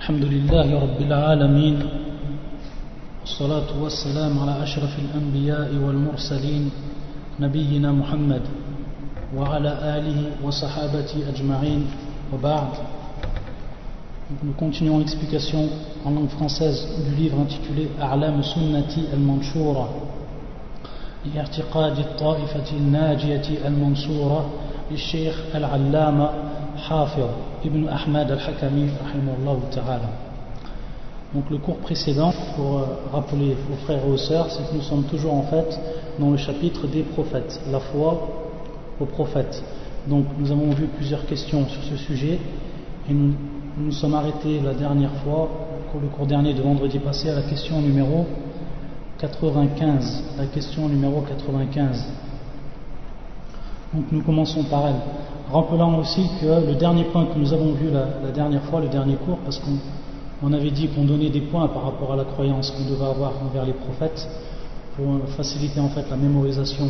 الحمد لله رب العالمين والصلاة والسلام على أشرف الأنبياء والمرسلين نبينا محمد وعلى آله وصحابته أجمعين وبعد. Nous continuons l'explication en langue française du livre intitulé A'lam Sunnati al-Manshura لاعتقاد الطائفة الناجية المنصورة للشيخ العلامة حافظ ابن أحمد الحكمي رحمه الله تعالى. Donc le cours précédent, pour rappeler aux frères et aux sœurs, c'est que nous sommes toujours en fait dans le chapitre des prophètes, la foi aux prophètes. Donc nous avons vu plusieurs questions sur ce sujet et nous sommes arrêtés la dernière fois, pour le cours dernier de vendredi passé, à la question numéro 95. La question numéro 95. Donc nous commençons par elle. Rappelant aussi que le dernier point que nous avons vu la dernière fois, le dernier cours, parce qu'on avait dit qu'on donnait des points par rapport à la croyance qu'on devait avoir envers les prophètes pour faciliter en fait la mémorisation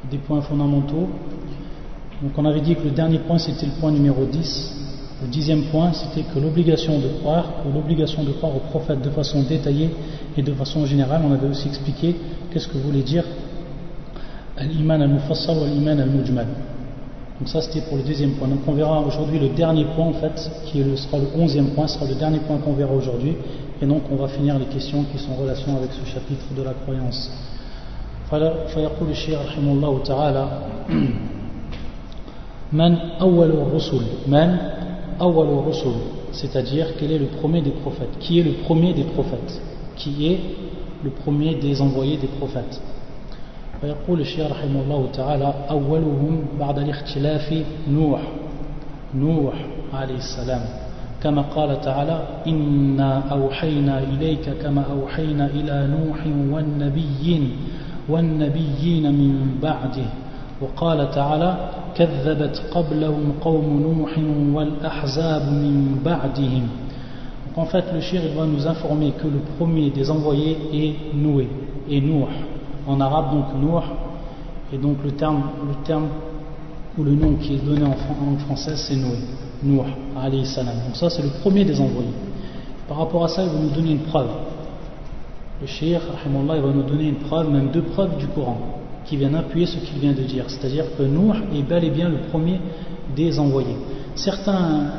des points fondamentaux. Donc on avait dit que le dernier point c'était le point numéro 10. Le 10e point c'était que l'obligation de croire aux prophètes de façon détaillée et de façon générale. On avait aussi expliqué qu'est-ce que voulait dire al-iman al-mufassal ou al-iman al-mujmal. Donc ça c'était pour le deuxième point. Donc on verra aujourd'hui le dernier point en fait, sera le 11e point, sera le dernier point qu'on verra aujourd'hui. Et donc on va finir les questions qui sont en relation avec ce chapitre de la croyance. فيقول الشيخ رحمه الله تعالى من أول الرسل من أول الرسل, c'est-à-dire quel est le premier des prophètes, qui est le premier des prophètes, qui est le premier des envoyés des prophètes. فيقول الشيخ رحمه الله تعالى أولهم بعد الاختلاف نوح عليه السلام كما قال تعالى إنا أوحينا إليك كما أوحينا إلى نوح والنبيين من بعده وقال تعالى كذبت قبلهم قوم نوح والأحزاب من بعدهم. Donc en fait le shir va nous informer que le premier des envoyés est Noé et Nuh en arabe, donc Nuh, et donc le terme ou le nom qui est donné en français c'est Noé, Nuh alayhi salam. Donc ça c'est le premier des envoyés. Par rapport à ça il va nous donner une preuve. Le shir rahimahullah il va nous donner une preuve, même deux preuves du Coran qui viennent appuyer ce qu'il vient de dire, c'est-à-dire que Nuh est bel et bien le premier des envoyés. Certaines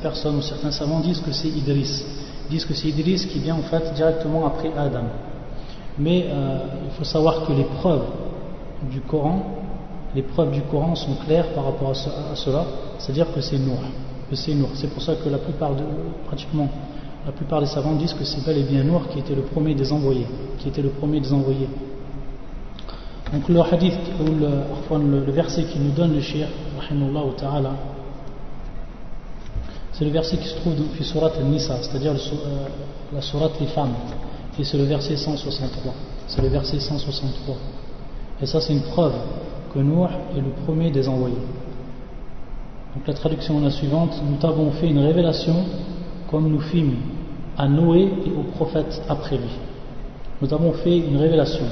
personnes ou certains savants disent que c'est Idris, qui vient en fait directement après Adam. Mais il faut savoir que les preuves du Coran sont claires par rapport à cela, c'est-à-dire que c'est Nuh. C'est pour ça que pratiquement la plupart des savants disent que c'est bel et bien Nuh qui était le premier des envoyés, Donc le hadith ou le verset qui nous donne le shir rahimahullah ta'ala, c'est le verset qui se trouve dans surat al-Nisa, c'est-à-dire la sourate des femmes, et c'est le verset 163. Et ça c'est une preuve que Nuh est le premier des envoyés. Donc la traduction est la suivante: nous t'avons fait une révélation comme nous fîmes à Noé et aux prophètes après lui. Nous t'avons fait une révélation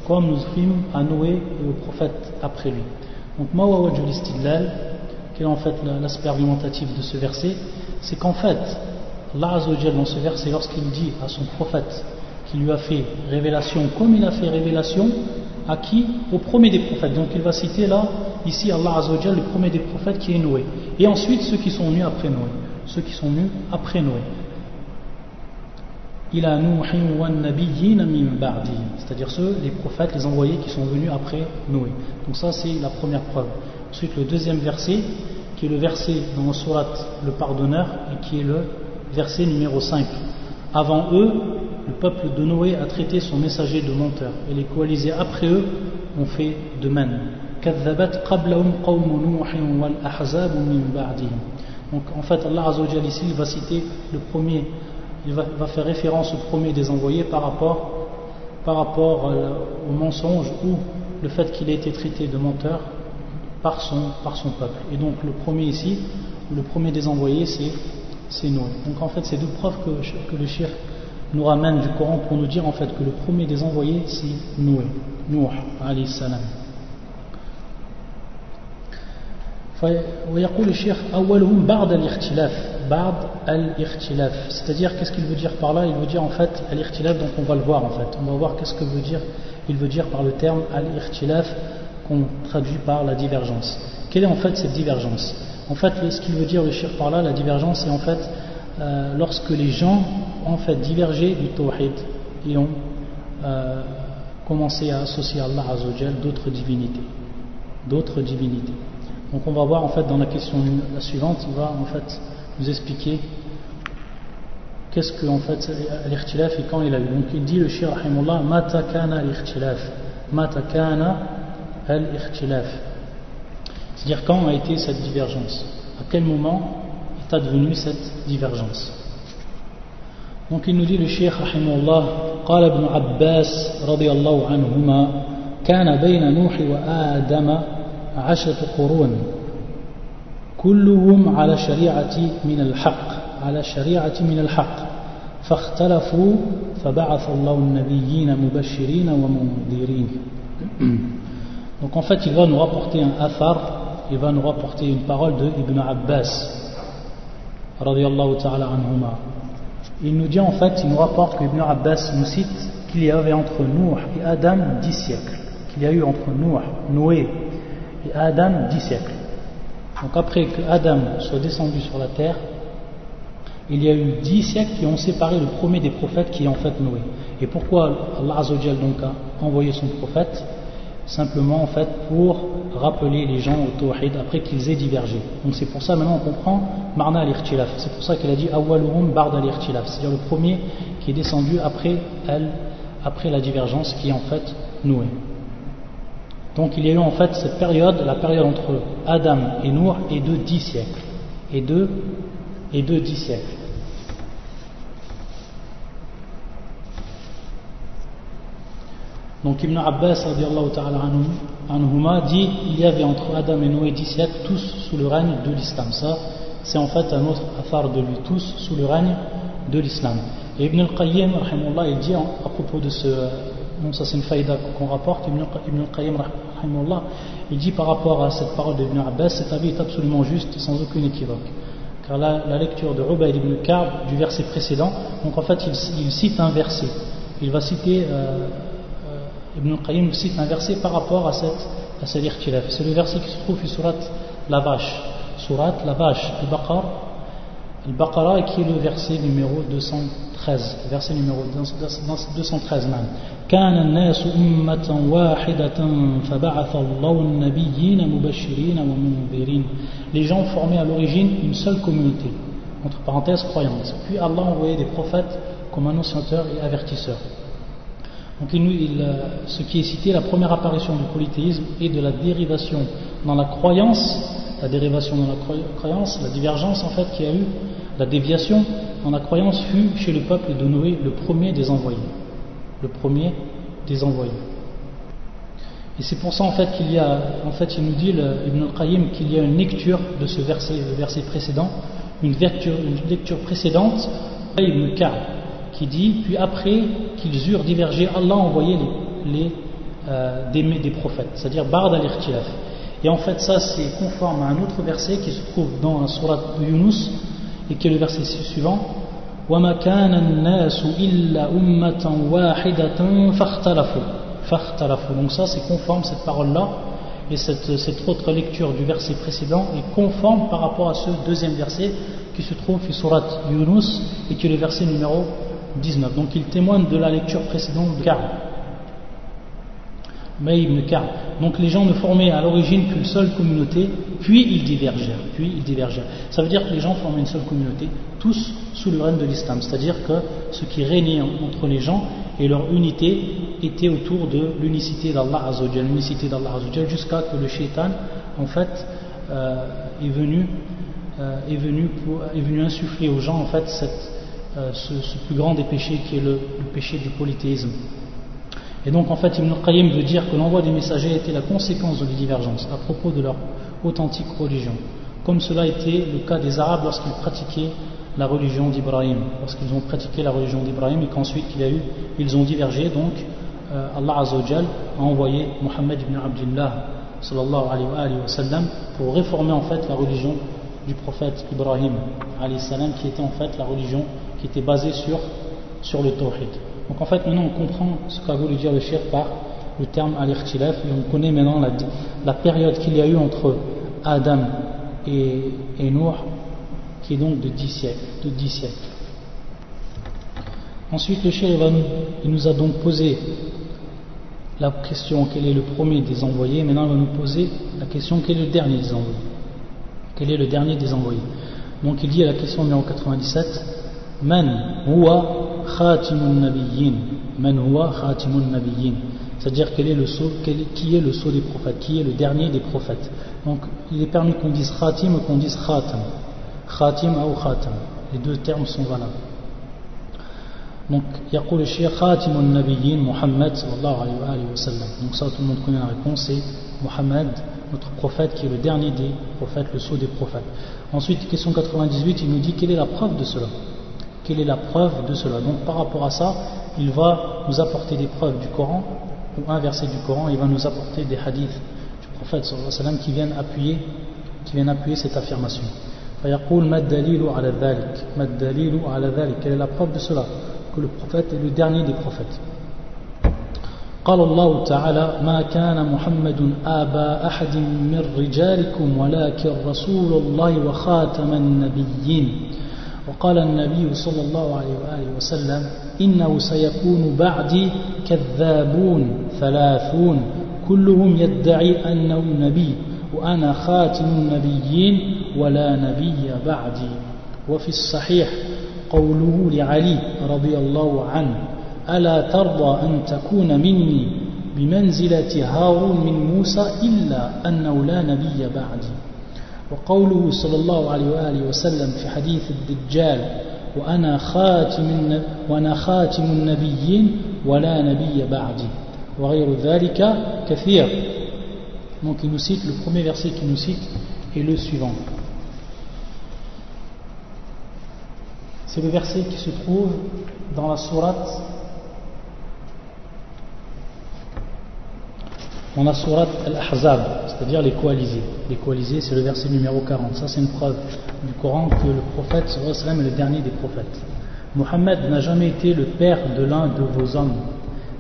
comme nous fîmes à Noé et aux prophètes après lui. Donc ma wa wajhul istidlal, quel est en fait l'aspect argumentatif de ce verset, c'est qu'en fait Allah Azza wa Jalla dans ce verset, lorsqu'il dit à son prophète qu'il lui a fait révélation comme il a fait révélation à qui? Au premier des prophètes. Donc il va citer là ici Allah Azza wa Jalla le premier des prophètes qui est Noé, et ensuite ceux qui sont venus après Noé, ila Nuhin wan nabiyyin min ba'di, c'est-à-dire les prophètes, les envoyés qui sont venus après Noé. Donc ça c'est la première preuve. Ensuite le deuxième verset, qui est le verset dans la sourate le pardonneur, et qui est le verset numéro 5. Avant eux, le peuple de Noé a traité son messager de menteur, et les coalisés après eux ont fait de même. Kadhabat qablahum qawm Nuhin wal ahzab min ba'dihim. Donc en fait Allah Azza wa Jalla ici il va citer le premier, il va faire référence au premier des envoyés par rapport au mensonge ou le fait qu'il ait été traité de menteur par son peuple. Et donc le premier ici, le premier des envoyés c'est Noé. Donc en fait c'est deux preuves que le shir nous ramène du Coran pour nous dire en fait que le premier des envoyés c'est Nuh alayhi salam. ويقول الشيخ أولهم بعد الاختلاف بعد الاختلاف, c'est-à-dire qu'est-ce qu'il veut dire par là? Il veut dire en fait al-ikhtilaf, donc on va le voir en fait, on va voir qu'est-ce que veut dire, il veut dire par le terme al-ikhtilaf qu'on traduit par la divergence. Quelle est en fait cette divergence? En fait, ce qu'il veut dire le cheikh par là, la divergence, c'est en fait lorsque les gens ont en fait divergé du tawhid et ont commencé à associer à Allah Azzawajal d'autres divinités. Donc on va voir en fait dans la question la suivante, il va en fait nous expliquer qu'est-ce que en fait l'ikhtilaf et quand il a eu. Donc il dit le cheikh rahimahullah, mata kana al-ikhtilaf, c'est-à-dire quand a été cette divergence, à quel moment est advenue cette divergence. Donc il nous dit le cheikh rahimahullah, قال ابن عباس رضي الله عنهما كان بين نوح وآدم 10 قرون كلهم على شريعة من الحق فاختلفوا فبعث الله النبيين مبشرين ومنذرين. Donc en fait il va nous rapporter un athar, il va nous rapporter une parole de Ibn Abbas radiyallahu ta'ala anhuma. Il nous dit en fait, il nous rapporte que Ibn Abbas nous cite qu'il y avait entre Nuh et Adam 10 siècles, qu'il y a eu entre Noé et Adam 10 siècles. Donc après que Adam soit descendu sur la terre, il y a eu 10 siècles qui ont séparé le premier des prophètes qui est en fait Noé. Et pourquoi Allah Azzawajal donc a envoyé son prophète? Simplement en fait pour rappeler les gens au tawhid après qu'ils aient divergé. Donc c'est pour ça maintenant on comprend Marna al-ikhtilaf. C'est pour ça qu'il a dit Awwaluhum ba'da al-ikhtilaf, c'est-à-dire le premier qui est descendu après la divergence qui est en fait Noé. Donc il y a eu en fait cette période, la période entre Adam et Nour est de 10 siècles. Et de 10 siècles. Donc Ibn Abbas radiyallahu ta'ala anhuma dit il y avait entre Adam et Noé 10 siècles, tous sous le règne de l'islam. Ça c'est en fait un autre affaire de lui, tous sous le règne de l'islam. Et Ibn al-Qayyim rahimahullah il dit à propos de ce, non ça c'est une faïda qu'on rapporte, Ibn al-Qayyim rahimahullah il dit par rapport à cette parole d'Ibn Abbas, cet avis est absolument juste sans aucun équivoque. Car la lecture de Ubayd ibn Ka'b du verset précédent, donc en fait il cite un verset, il va citer Ibn al-Qayyim cite un verset par rapport à cette ikhtilaf. C'est le verset qui se trouve sur surat la vache, Al-Baqarah, qui est le verset numéro 213, verset numéro 213 même. كان الناس أمة واحدة فبعث الله النبيين مبشرين ومنذرين. Les gens formaient à l'origine une seule communauté, entre parenthèses croyante. Puis Allah envoyait des prophètes comme annonciateurs et avertisseurs. Donc ce qui est cité, la première apparition du polythéisme et de la dérivation dans la croyance, la divergence en fait qu'il y a eu, la déviation dans la croyance fut chez le peuple de Noé le premier des envoyés. Et c'est pour ça en fait qu'il y a, en fait il nous dit Ibn al-Qayyim qu'il y a une lecture de ce verset, le verset précédent, une lecture précédente, Ibn Ka'b, qui dit, puis après qu'ils eurent divergé, Allah a envoyé des prophètes, c'est-à-dire Ba'd al-ikhtilaf. Et en fait ça c'est conforme à un autre verset qui se trouve dans la sourate Yunus et qui est le verset suivant, وَمَا كَانَ النَّاسُ إِلَّا أُمَّةً وَاحِدَةً فَاخْتَلَفُوا. Donc ça c'est conforme, cette parole-là, et cette autre lecture du verset précédent est conforme par rapport à ce deuxième verset qui se trouve dans sourate Yunus et qui est le verset numéro 19. Donc il témoigne de la lecture précédente de Ka'b. Ibn Ka'b. Donc les gens ne formaient à l'origine qu'une seule communauté, puis ils divergèrent. Ça veut dire que les gens formaient une seule communauté, tous sous le règne de l'islam. C'est-à-dire que ce qui régnait entre les gens et leur unité était autour de l'unicité d'Allah Azzawajal, jusqu'à que le shaitan en fait est venu insuffler aux gens en fait ce plus grand des péchés qui est le péché du polythéisme. Et donc en fait Ibn al-Qayyim veut dire que l'envoi des messagers était la conséquence de la divergence à propos de leur authentique religion, comme cela était le cas des Arabes lorsqu'ils pratiquaient la religion d'Ibrahim, lorsqu'ils ont pratiqué la religion d'Ibrahim et qu'ensuite ils ont divergé. Donc Allah Azzawajal a envoyé Muhammad ibn Abdullah sallallahu alayhi wa sallam, pour réformer en fait la religion du prophète Ibrahim alayhi salam, qui était en fait la religion qui était basée sur le tawhid. Donc en fait maintenant on comprend ce qu'a voulu dire le cheikh par le terme al-ikhtilaf, et on connaît maintenant la période qu'il y a eu entre Adam et Nuh, qui est donc de 10 siècles. Ensuite le cheikh il nous a donc posé la question quel est le premier des envoyés. Maintenant il va nous poser la question quel est le dernier des envoyés. Quel est le dernier des envoyés? Donc il dit à la question numéro 97, Man huwa khatimun nabiyyin. Man huwa khatimun nabiyyin. C'est-à-dire qui est le sceau des prophètes, qui est le dernier des prophètes. Donc il est permis qu'on dise khatim ou qu'on dise khatam. Khatim ou khatam. Les deux termes sont valables. Donc يقول الشيخ خاتم النبيين محمد صلى الله عليه وسلم. Donc ça tout le monde connaît la réponse, c'est Mohammed, notre prophète, qui est le dernier des prophètes, le sceau des prophètes. Ensuite, question 98, il nous dit quelle est la preuve de cela. Quelle est la preuve de cela? Donc par rapport à ça, il va nous apporter des preuves du Coran, ou un verset du Coran, il va nous apporter des hadiths du prophète sallallahu alayhi wa sallam qui viennent appuyer cette affirmation. فيقول ما الدليل على ذلك. ما الدليل على ذلك. Quelle est la preuve de cela? Que le prophète est le dernier des prophètes. قال الله تعالى ما كان محمد آبا أحد من رجالكم ولكن رسول الله وخاتم النبيين. وقال النبي صلى الله عليه وآله وسلم إنه سيكون بعدي كذابون ثلاثون كلهم يدعي أنه نبي وأنا خاتم النبيين ولا نبي بعدي. وفي الصحيح قوله لعلي رضي الله عنه ألا ترضى أن تكون مني بمنزلة هارون من موسى إلا أنه لا نبي بعدي. وقوله صلى الله عليه وآله وسلم في حديث الدجال وأنا خاتم النبيين ولا نبي بعدي وغير ذلك كثير. Donc il nous cite, le premier verset qu'il nous cite est le suivant. C'est le verset qui se trouve dans la sourate Al-Ahzab, c'est-à-dire les coalisés. Les coalisés, c'est le verset numéro 40. Ça, c'est une preuve du Coran que le prophète sallallahu alayhi wa sallam est le dernier des prophètes. Mohammed n'a jamais été le père de l'un de vos hommes,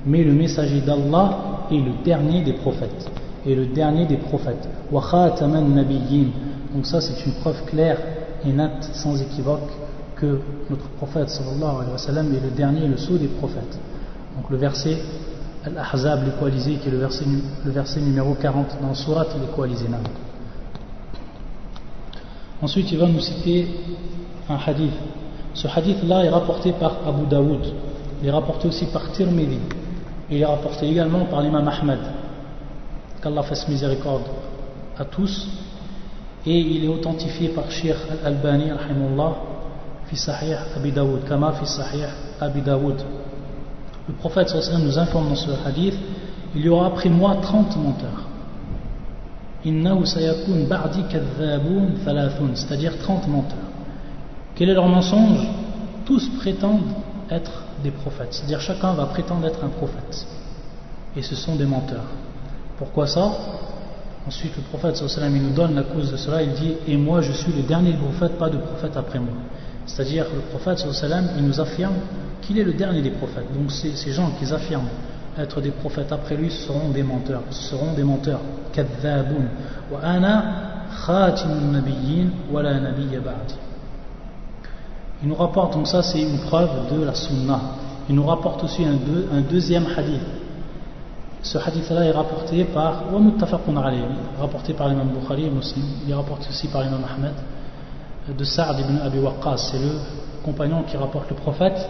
mais le messager d'Allah est le dernier des prophètes. Et le dernier des prophètes. Wa khataman nabiyyin. Donc ça, c'est une preuve claire et nette, sans équivoque, que notre prophète sallallahu alayhi wa sallam est le dernier, le sceau des prophètes. Donc le verset Al-Ahzab, les coalisés, qui est le verset numéro 40 dans la sourate les coalisés. Ensuite il va nous citer un hadith. Ce hadith là est rapporté par Abu Daoud, il est rapporté aussi par Tirmidhi, il est rapporté également par l'imam Ahmad, qu'Allah fasse miséricorde à tous, et il est authentifié par Cheikh Al-Albani rahimahullah fi Sahih Abi Daoud, kama fi Sahih Abi Daoud. Le prophète sallallahu alayhi wa sallam nous informe dans ce hadith, il y aura après moi 30 menteurs. Innahu sayakun ba'di kadhabun thalathun, c'est-à-dire 30 menteurs. Quel est leur mensonge? Tous prétendent être des prophètes, c'est-à-dire chacun va prétendre être un prophète. Et ce sont des menteurs. Pourquoi ça? Ensuite le prophète sallallahu alayhi wa sallam il nous donne la cause de cela, il dit et moi je suis le dernier des prophètes, pas de prophète après moi. C'est-à-dire le prophète sallallahu alayhi wa sallam il nous affirme qu'il est le dernier des prophètes. Donc ces gens qui affirment être des prophètes après lui seront des menteurs. Ce seront des menteurs. Kadhabun. Wa ana khatimun nabiyyin wa la nabiyya ba'di. Il nous rapporte, donc ça c'est une preuve de la sunnah. Il nous rapporte aussi un deuxième hadith. Ce hadith là est rapporté par wa muttafaqun alayhi, rapporté par l'imam Bukhari et Muslim. Il est rapporté aussi par l'imam Ahmed de Sa'd ibn Abi Waqqas. C'est le compagnon qui rapporte le prophète.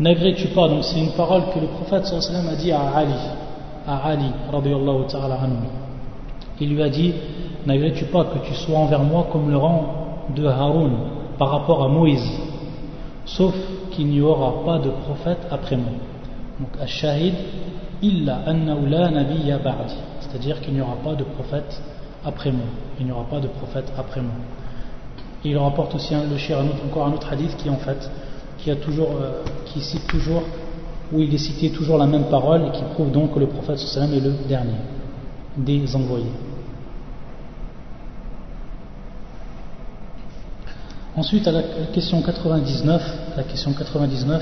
N'agrées-tu pas, donc c'est une parole que le prophète sallallahu alayhi wa sallam a dit à Ali radiyallahu ta'ala anhu. Il lui a dit n'agrées-tu pas que tu sois envers moi comme le rang de Haroun par rapport à Moïse, sauf qu'il n'y aura pas de prophète après moi. Donc ash-shahid illa annahu la nabiyya ba'di, c'est-à-dire qu'il n'y aura pas de prophète après moi. Il n'y aura pas de prophète après moi. Et il rapporte aussi le cheikh encore un autre hadith qui cite toujours, où il est cité toujours la même parole et qui prouve donc que le prophète sallallahu alayhi wa sallam est le dernier des envoyés. Ensuite, à la question 99,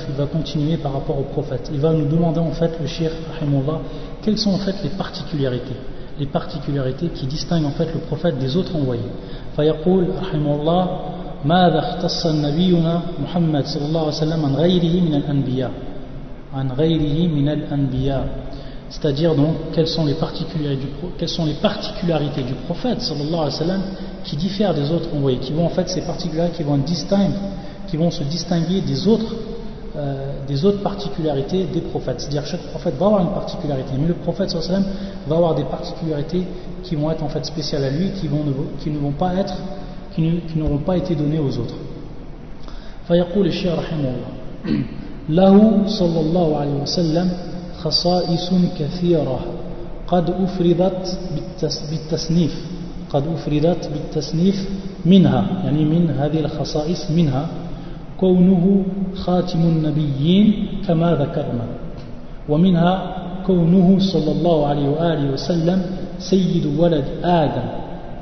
il va continuer par rapport au prophète. Il va nous demander en fait, le cheikh rahimahullah, quelles sont en fait les particularités qui distinguent en fait le prophète des autres envoyés. فيقول رحمه الله ماذا اختص نبينا محمد صلى الله عليه وسلم عن غيره من الأنبياء. C'est-à-dire donc quelles sont les particularités du prophète sallallahu alayhi wa sallam qui diffèrent des autres envoyés, qui vont en fait ces particularités qui vont se distinguer des autres particularités des prophètes. C'est-à-dire chaque prophète va avoir une particularité, mais le prophète sallallahu alayhi wa sallam va avoir des particularités qui vont être en fait spéciales à lui, qui n'auront pas été données aux autres. فيقول الشيخ رحمه الله له صلى الله عليه وسلم خصائص كثيرة قد أفردت بالتصنيف منها، يعني من هذه الخصائص منها كونه خاتم النبيين كما ذكرنا، ومنها كونه صلى الله عليه وآله وسلم سيد ولد آدم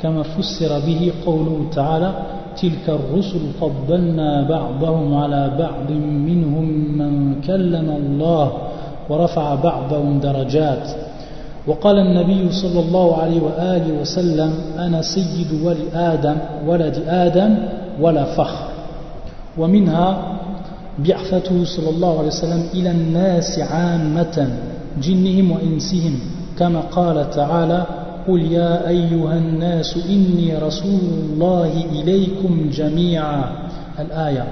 كما فسر به قوله تعالى تلك الرسل فضلنا بعضهم على بعض منهم من كلم الله ورفع بعضهم درجات. وقال النبي صلى الله عليه وآله وسلم أنا سيد ولد آدم ولا فخر. ومنها بعثته صلى الله عليه وسلم إلى الناس عامة جنهم وإنسهم كما قال تعالى قل يا أيها الناس إني رسول الله إليكم جميعا الآية.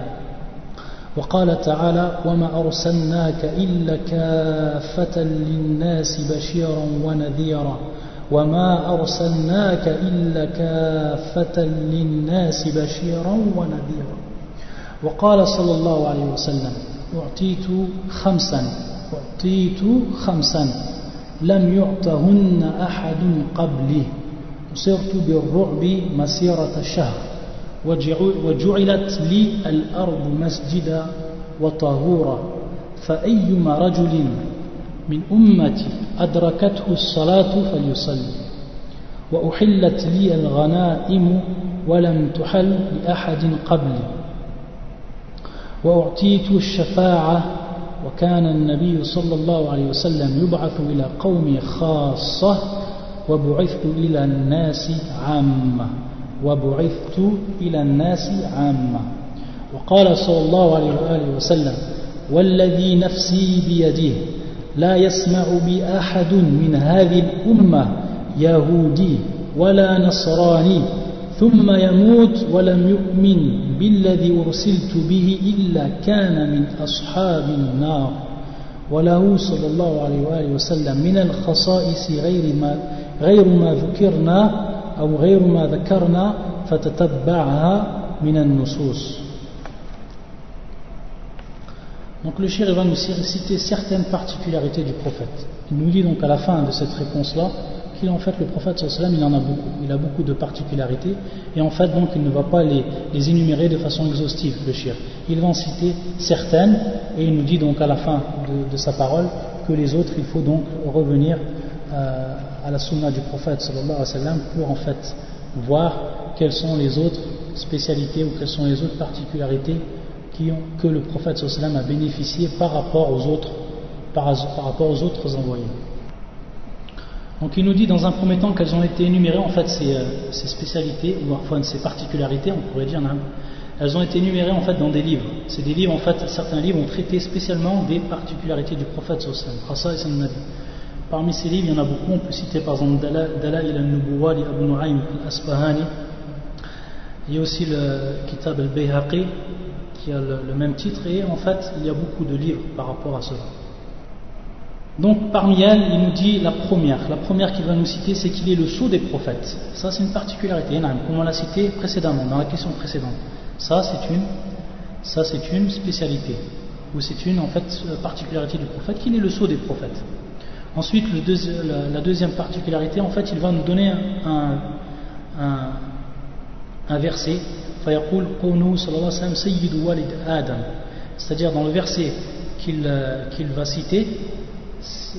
وقال تعالى وما أرسلناك إلا كافة للناس بشيرا ونذيرا وما أرسلناك إلا كافة للناس بشيرا ونذيرا. وقال صلى الله عليه وسلم أعطيت خمسا لم يعطهن أحد قبلي صرت بالرعب مسيرة شهر وجعلت لي الأرض مسجدا وطهورا فأيما رجل من أمتي أدركته الصلاة فليصلي وأحلت لي الغنائم ولم تحل لأحد قبلي وأعطيت الشفاعة وكان النبي صلى الله عليه وسلم يبعث إلى قوم خاصة وبعثت إلى الناس عامة. وقال صلى الله عليه وآله وسلم والذي نفسي بيده لا يسمع بي أحد من هذه الأمة يهودي ولا نصراني ثم يموت ولم يؤمن بالذي أرسلت به إلا كان من أصحاب النار. وله صلى الله عليه وآله وسلم من الخصائص غير ما ذكرنا فتتبعها من النصوص. Donc le shir va nous citer certaines particularités du prophète. Il nous dit donc à la fin de cette réponse-là qu'il en fait le prophète sallallahu alayhi wa sallam il a beaucoup de particularités et en fait donc il ne va pas les énumérer de façon exhaustive le shir. Il va en citer certaines et il nous dit donc à la fin de sa parole que les autres il faut donc revenir à la sunna du prophète sallallahu alayhi wa sallam pour en fait voir quelles sont les autres spécialités ou quelles sont les autres particularités que le prophète sallallahu alayhi wa sallam a bénéficié par rapport aux autres envoyés. Donc il nous dit dans un premier temps qu'elles ont été énumérées en fait ces spécialités ou enfin ces particularités, on pourrait dire, elles ont été énumérées en fait dans des livres. C'est des livres en fait, certains livres ont traité spécialement des particularités du prophète sallallahu alayhi wa sallam. Parmi ces livres, il y en a beaucoup. On peut citer par exemple Dala'il al-Nubuwa li Abu Nu'aym al-Asbahani. Il y a aussi le Kitab al-Bayhaqi qui a le même titre et en fait il y a beaucoup de livres par rapport à cela. Donc parmi elles, il nous dit la première qu'il va nous citer, c'est qu'il est le sceau des prophètes. Ça c'est une particularité, comme on l'a cité précédemment, dans la question précédente. Ça c'est une spécialité, ou c'est une en fait particularité du prophète, qu'il est le sceau des prophètes. Ensuite, la deuxième particularité, en fait, il va nous donner un verset, فَيَقُولُ قَوْنُهُ صَلَّى اللَّهُ عَلَيْهِ وَسَلَّمَ سَيِّدُ وَلِدْ آدَمَ. C'est-à-dire dans le verset qu'il va citer, c'est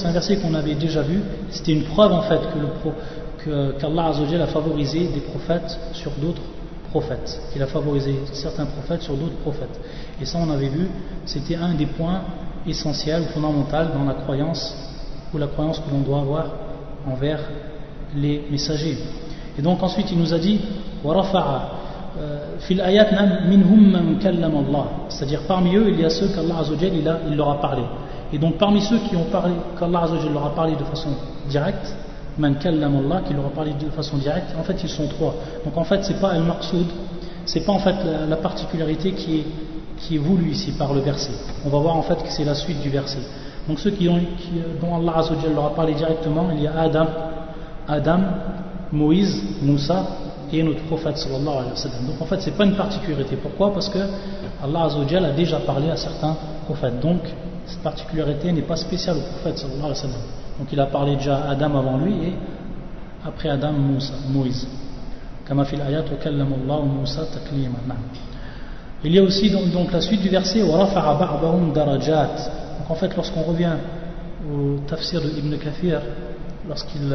un verset qu'on avait déjà vu. C'était une preuve en fait qu'Allah Azza wa Jalla a favorisé des prophètes sur d'autres prophètes, qu'il a favorisé certains prophètes sur d'autres prophètes. Et ça, on avait vu, c'était un des points essentiels ou fondamentaux dans la croyance, ou la croyance que l'on doit avoir envers les messagers. Et donc ensuite il nous a dit fil ayat minhum man kallama Allah, c'est-à-dire parmi eux il y a ceux qu'Allah Azza wa Jalla il leur a parlé. Et donc parmi ceux qui ont parlé, qu'Allah Azza wa Jalla leur a parlé de façon directe, man kallama Allah, qui leur a parlé de façon directe, en fait ils sont trois. Donc en fait c'est pas al-maqsoud, c'est pas en fait la particularité qui est voulue ici par le verset. On va voir en fait que c'est la suite du verset. Donc ceux dont Allah Azza wa Jalla leur a parlé directement, il y a Adam, Moïse, Moussa et notre prophète sallallahu alayhi wa sallam. Donc en fait c'est pas une particularité. Pourquoi? Parce que Allah Azza wa Jalla a déjà parlé à certains prophètes. Donc cette particularité n'est pas spéciale au prophète sallallahu alayhi wa sallam. Donc il a parlé déjà à Adam avant lui et après Adam, Moïse. Kama fil ayat wa kallama Allah Moussa taklima. Il y a aussi donc la suite du verset wa rafa'a ba'dahum darajat. Donc en fait lorsqu'on revient au tafsir de Ibn Kathir, lorsqu'il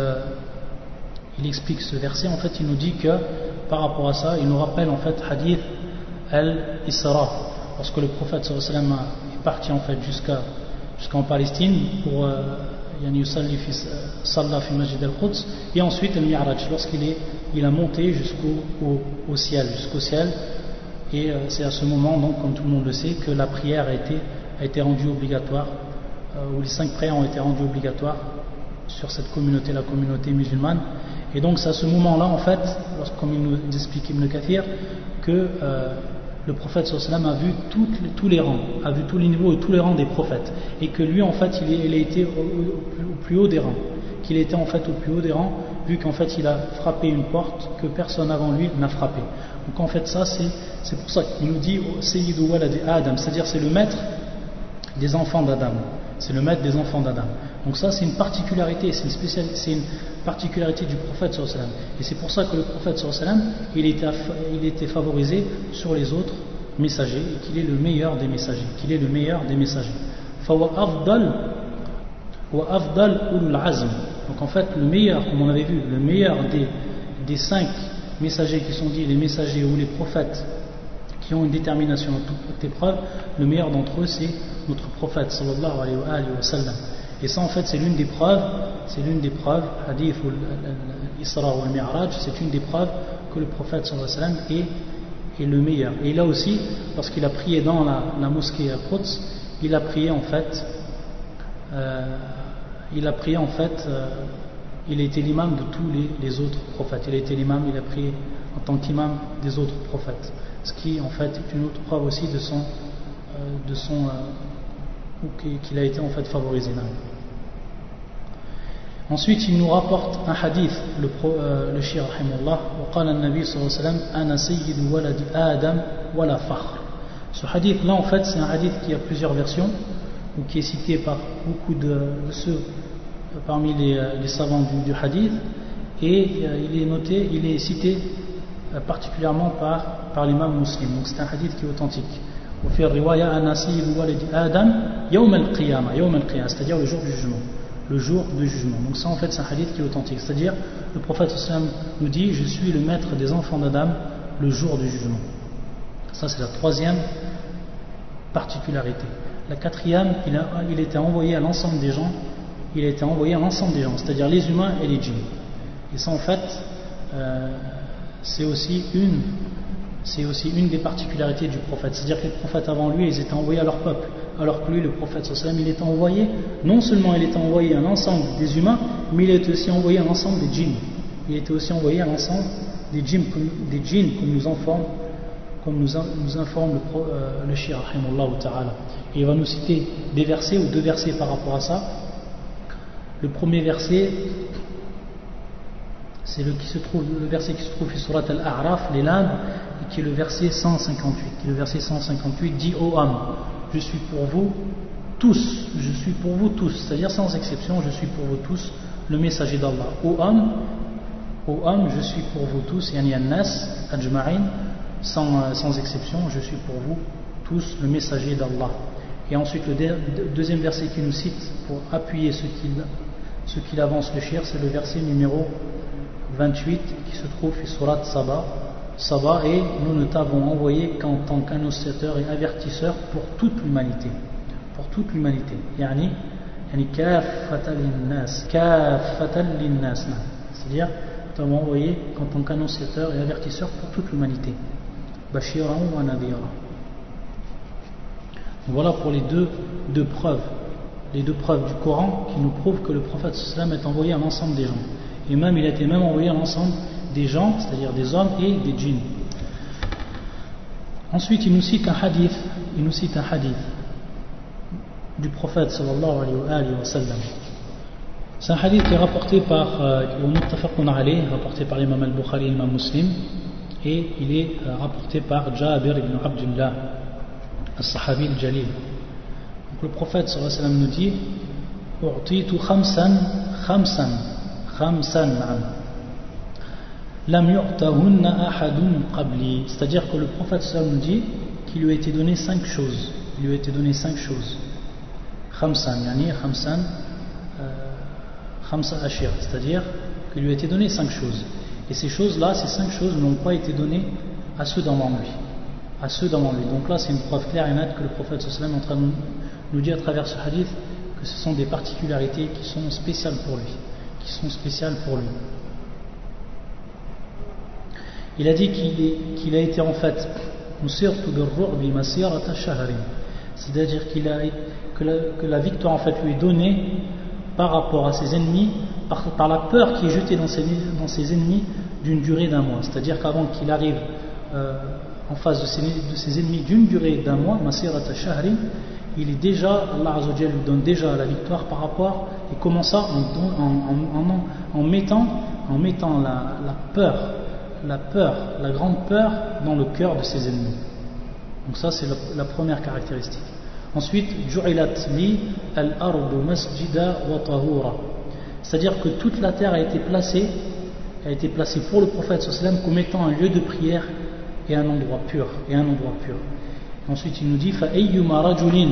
il explique ce verset, en fait il nous dit que par rapport à ça, il nous rappelle en fait hadith al-Isra, lorsque le prophète sallallahu alayhi wa sallam est parti en fait jusqu'en Palestine pour Salla fi Masjid al-Quds, et ensuite le Mi'raj, lorsqu'il a monté jusqu'au ciel, et c'est à ce moment, donc comme tout le monde le sait, que la prière a été rendue obligatoire, ou les 5 prières ont été rendues obligatoires sur cette communauté, la communauté musulmane. Et donc c'est à ce moment-là en fait, comme il nous explique Ibn Kathir, que le prophète sallallahu alayhi wa sallam a vu tous les rangs, a vu tous les niveaux et tous les rangs des prophètes, et que lui en fait il a été au plus haut des rangs, qu'il était en fait au plus haut des rangs, vu qu'en fait il a frappé une porte que personne avant lui n'a frappé. Donc en fait ça c'est pour ça qu'il nous dit Sayyidu waladi Adam, c'est-à-dire c'est le maître des enfants d'Adam. C'est le maître des enfants d'Adam. Donc ça c'est une particularité, c'est une particularité du prophète sallallahu alayhi wa sallam. Et c'est pour ça que le prophète sallallahu alayhi wa sallam il était favorisé sur les autres messagers et qu'il est le meilleur des messagers. Fawa afdal wa afdal ulul azm. Donc en fait le meilleur, comme on avait vu, le meilleur des 5 messagers qui sont dits les messagers ou les prophètes qui ont une détermination en toute épreuve, le meilleur d'entre eux c'est notre prophète sallallahu alayhi wa sallam. Et ça en fait c'est l'une des preuves, hadith ou l'Isra ou al-Mi'raj, c'est une des preuves que le prophète sallallahu alayhi wa sallam est le meilleur. Et là aussi, parce qu'il a prié dans la mosquée à Quds, il a prié en fait, il a été l'imam de tous les autres prophètes. Il a prié en tant qu'imam des autres prophètes. Ce qui en fait est une autre preuve aussi qu'il a été en fait favorisé. Ensuite il nous rapporte un hadith, le shir rahimahullah, wa qala an-nabi sallallahu alayhi wa sallam ana sayyidu waladi adam wala fakhr. Ce hadith là en fait c'est un hadith qui a plusieurs versions, ou qui est cité par beaucoup de ceux parmi les savants du hadith, et il est cité particulièrement par l'imam Muslim. Donc c'est un hadith qui est authentique. وفي الرواية أنا سيد ولد آدم يوم القيامة, c'est-à-dire le jour du jugement. Donc ça en fait c'est un hadith qui est authentique, c'est-à-dire le prophète sallam nous dit je suis le maître des enfants d'Adam le jour du jugement. Ça c'est la 3e particularité. La 4e, il était envoyé à l'ensemble des gens, c'est-à-dire les humains et les djinns. Et ça en fait c'est aussi une des particularités du prophète, c'est-à-dire que les prophètes avant lui ils étaient envoyés à leur peuple, alors que lui le prophète sallallahu alayhi wa sallam il était envoyé, non seulement il était envoyé à l'ensemble des humains, mais il était aussi envoyé à l'ensemble des djinns. Il était aussi envoyé à l'ensemble des djinns comme nous informe le shir rahimahullah ta'ala. Et il va nous citer des versets ou 2 versets par rapport à ça. Le premier verset c'est le verset qui se trouve sur Surat al-A'raf, les Lam, et qui est le verset 158. Le verset 158 dit ô homme, je suis pour vous tous, c'est-à-dire sans exception, je suis pour vous tous le messager d'Allah. Ô homme, je suis pour vous tous, yani an-nas ajma'in, sans exception, je suis pour vous tous le messager d'Allah. Et ensuite le deuxième verset qui nous cite pour appuyer ce qu'il avance le shir, c'est le verset numéro 28 qui se trouve sur Surat Saba, Saba, et nous ne t'avons envoyé qu'en tant qu'annonciateur et avertisseur pour toute l'humanité. Pour toute l'humanité. Yani kaffatan linnas. C'est-à-dire, nous t'avons envoyé qu'en tant qu'annonciateur et avertisseur pour toute l'humanité. Bashiran wa nadhira. Voilà pour les deux preuves. Les deux preuves du Coran qui nous prouvent que le prophète sallam est envoyé à l'ensemble des gens. Et même, il a été même envoyé à l'ensemble des gens, c'est-à-dire des hommes et des djinns. Ensuite, il nous cite un hadith du prophète sallallahu alayhi wa sallam. C'est un hadith qui est rapporté par rapporté par l'imam al-Bukhari et l'imam Muslim, et il est rapporté par Jabir ibn Abdullah al-Sahabi al-Jalil. Donc le prophète sallallahu alayhi wa sallam nous dit U'titu khamsan lam yu'tahunna ahadun qabli. C'est-à-dire que le prophète sallallahu alayhi wa sallam nous dit qu'il lui a été donné 5 choses. Il lui a été donné 5 choses. Khamsan, yani khamsa ashir, c'est-à-dire qu'il lui a été donné 5 choses. Et ces choses-là, ces 5 choses n'ont pas été données à ceux d'avant lui. À ceux d'avant lui. Donc là, c'est une preuve claire et nette que le prophète sallallahu alayhi wa sallam est en train de nous dire à travers ce hadith que ce sont des particularités qui sont spéciales pour lui. Il a dit qu'il a été en fait c'est-à-dire que la victoire en fait lui est donnée par rapport à ses ennemis, par la peur qui est jetée dans ses ennemis d'une durée d'un mois. C'est-à-dire qu'avant qu'il arrive en face de ses ennemis d'une durée d'un mois, il est déjà, Allah Azza wa Jalla lui donne déjà la victoire par rapport, et comment ça, en mettant la grande peur dans le cœur de ses ennemis. Donc ça c'est la première caractéristique. Ensuite, ju'ilat li al-ardu masjida wa tahura. C'est-à-dire que toute la terre a été placée pour le prophète sallallahu alayhi wa sallam comme étant un lieu de prière et un endroit pur. Ensuite, il nous dit فَأَيُّمَا رَجُلٍ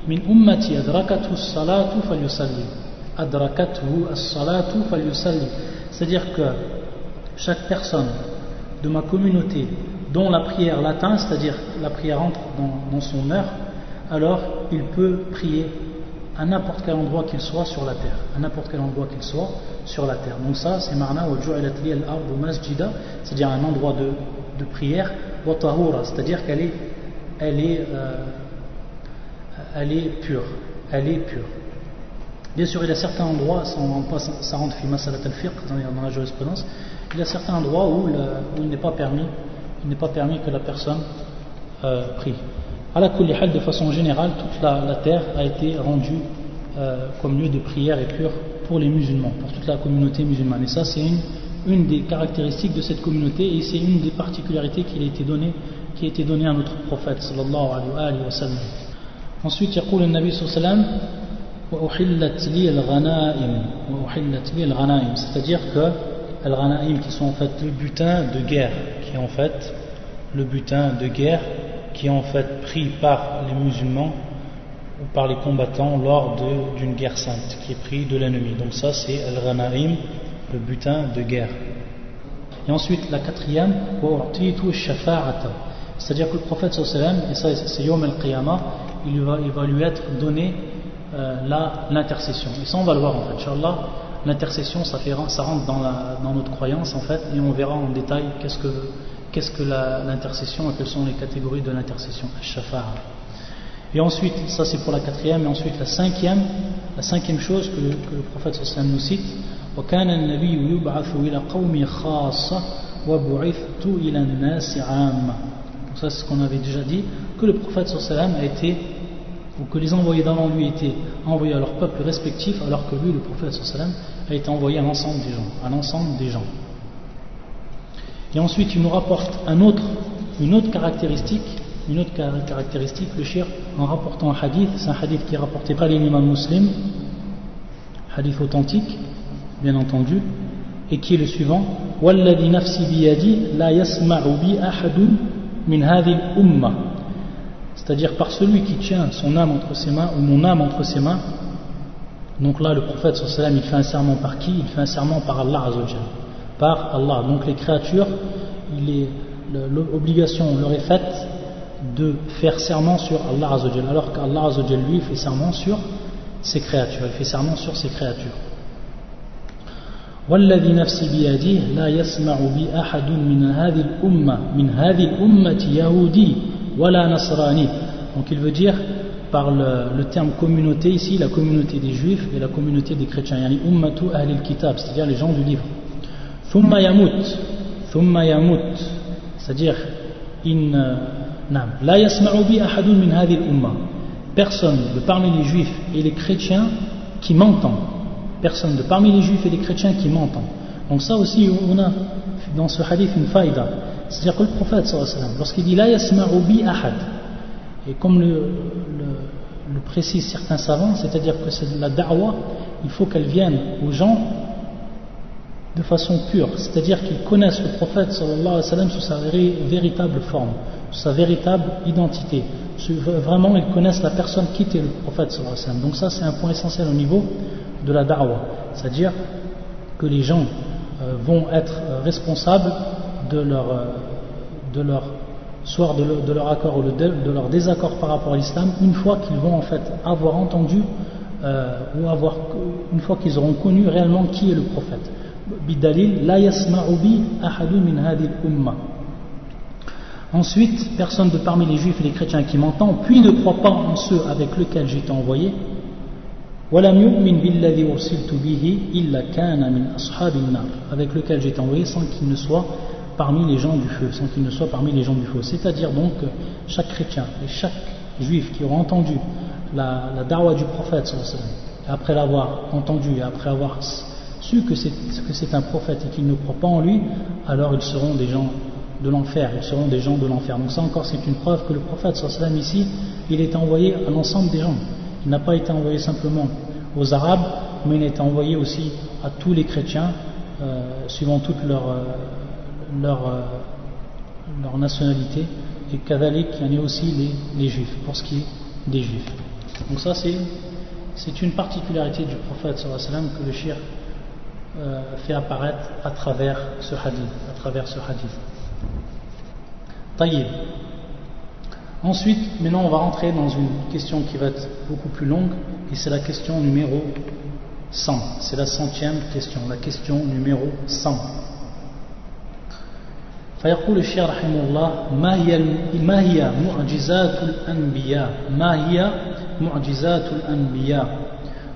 مِنْ أُمَّتِي أَدْرَكَتْهُ الصَّلَاةُ فَلْيُصَلِّ. C'est-à-dire que chaque personne de ma communauté dont la prière l'atteint, c'est-à-dire la prière entre dans son heure, alors il peut prier à n'importe quel endroit qu'il soit sur la terre. Donc ça, c'est marna wa ju'ilat li al-ardu masjida, c'est-à-dire un endroit de prière, wa tahura, c'est-à-dire qu'elle est pure. Bien sûr, il y a certains endroits, ça rentre fi masalat al-fiqh dans la jurisprudence, il y a certains endroits où il n'est pas permis que la personne prie. Ala kulli hal, de façon générale, toute la terre a été rendue comme lieu de prière et pure pour les musulmans, pour toute la communauté musulmane. Et ça, c'est une des caractéristiques de cette communauté, et c'est une des particularités qui a été donnée à notre prophète sallallahu alayhi wa sallam. Ensuite, يقول النبي صلى الله عليه وسلم وأحلت لي الغنائم, c'est-à-dire que al-ghanaim, qui sont en fait le butin de guerre, qui est en fait pris par les musulmans ou par les combattants lors d'une guerre sainte, qui est pris de l'ennemi. Donc ça, c'est al-ghanaim, le butin de guerre. Et ensuite, la quatrième, c'est-à-dire que le prophète sallallahu alayhi wa sallam, et ça c'est Yawm al-Qiyamah, il va lui être donné l'intercession. Et ça, on va le voir en fait, Inch'Allah. L'intercession, ça rentre dans notre croyance en fait, et on verra en détail qu'est-ce que l'intercession et quelles sont les catégories de l'intercession, al-shafa'a. Et ensuite, ça c'est pour la quatrième, et ensuite la cinquième chose que le prophète sallallahu alayhi wa sallam nous cite, وَكَانَ النَّبِيُّ يُبْعَثُ إِلَى قَوْمِ خَاصَّةٍ وَبُعِثْتُ إِلَى النَّاسِ عَامَّةً. Donc ça c'est ce qu'on avait déjà dit, que le prophète sallallahu alayhi wa sallam a été, ou que les envoyés d'avant lui étaient envoyés à leur peuple respectif, alors que lui, le prophète sallallahu alayhi wa sallam, a été envoyé à l'ensemble des gens. Et ensuite, il nous rapporte une autre caractéristique, le shir, en rapportant un hadith. C'est un hadith qui est rapporté par l'imam Muslim, hadith authentique, bien entendu, et qui est le suivant: Walladhi nafsi biyadi la yasma'u bi ahadun min hadhihi al-umma. C'est-à-dire par celui qui tient son âme entre ses mains, ou mon âme entre ses mains. Donc là, le prophète sallallahu alayhi wa sallam, il fait un serment par qui? Il fait un serment par Allah Azza wa Jalla. Par Allah. Donc les créatures, l'obligation leur est faite de faire serment sur Allah Azza wa Jal, alors qu'Allah Azza wa Jal lui fait serment sur ses créatures, il fait serment sur ses créatures. والذي نفسي بيده لا يسمع بي أحد من هذه الأمة يهودي ولا نصراني. Donc il veut dire par le terme communauté ici, la communauté des juifs et la communauté des chrétiens, yani ummatu ahli al-kitab, c'est-à-dire les gens du livre. Thumma yamut, c'est-à-dire la yasma'u bi ahadun min hadhihi al-umma, personne de parmi les juifs et les chrétiens qui m'entend. Personne de parmi les juifs et les chrétiens qui m'entend. Donc ça aussi, on a dans ce hadith une faïda. C'est-à-dire que le prophète sallallahu alayhi wa sallam, lorsqu'il dit la yasma'u bi ahad, et comme le précisent certains savants, c'est-à-dire que c'est la da'wa, il faut qu'elle vienne aux gens de façon pure, c'est-à-dire qu'ils connaissent le prophète sallallahu alayhi wa sallam sous sa véritable forme, sous sa véritable identité. Vraiment, ils connaissent la personne qui était le prophète sallallahu alayhi wa sallam. Donc ça, c'est un point essentiel au niveau de la da'wa, c'est-à-dire que les gens vont être responsables de leur accord ou de leur désaccord par rapport à l'islam une fois qu'ils vont en fait avoir entendu une fois qu'ils auront connu réellement qui est le prophète. Bidalil la yasma'u bi ahadun min hadhihi al-umma. Ensuite, personne de parmi les juifs et les chrétiens qui m'entend, puis ne croit pas en ceux avec lesquels j'ai été envoyé. Avec lequel j'ai été envoyé sans qu'il ne soit parmi les gens du feu, c'est-à-dire donc chaque chrétien et chaque juif qui aura entendu la da'wa du prophète, après l'avoir entendu et après avoir su que c'est un prophète et qu'ils ne croient pas en lui, alors ils seront des gens de l'enfer, donc ça encore c'est une preuve que le prophète ici, il est envoyé à l'ensemble des gens. Il n'a pas été envoyé simplement aux Arabes, mais il est envoyé aussi à tous les chrétiens, suivant toute leur nationalité, et kadhalik, il y en a aussi les juifs, pour ce qui est des juifs. Donc ça c'est une particularité du prophète sallallahu alayhi wa sallam que le shir fait apparaître à travers ce hadith. Tayyib. Ensuite, maintenant on va rentrer dans une question qui va être beaucoup plus longue, et c'est la question numéro 100. C'est la 100e question, la question numéro 100. فيقول الشيخ رحمه الله ما هي معجزات الأنبياء.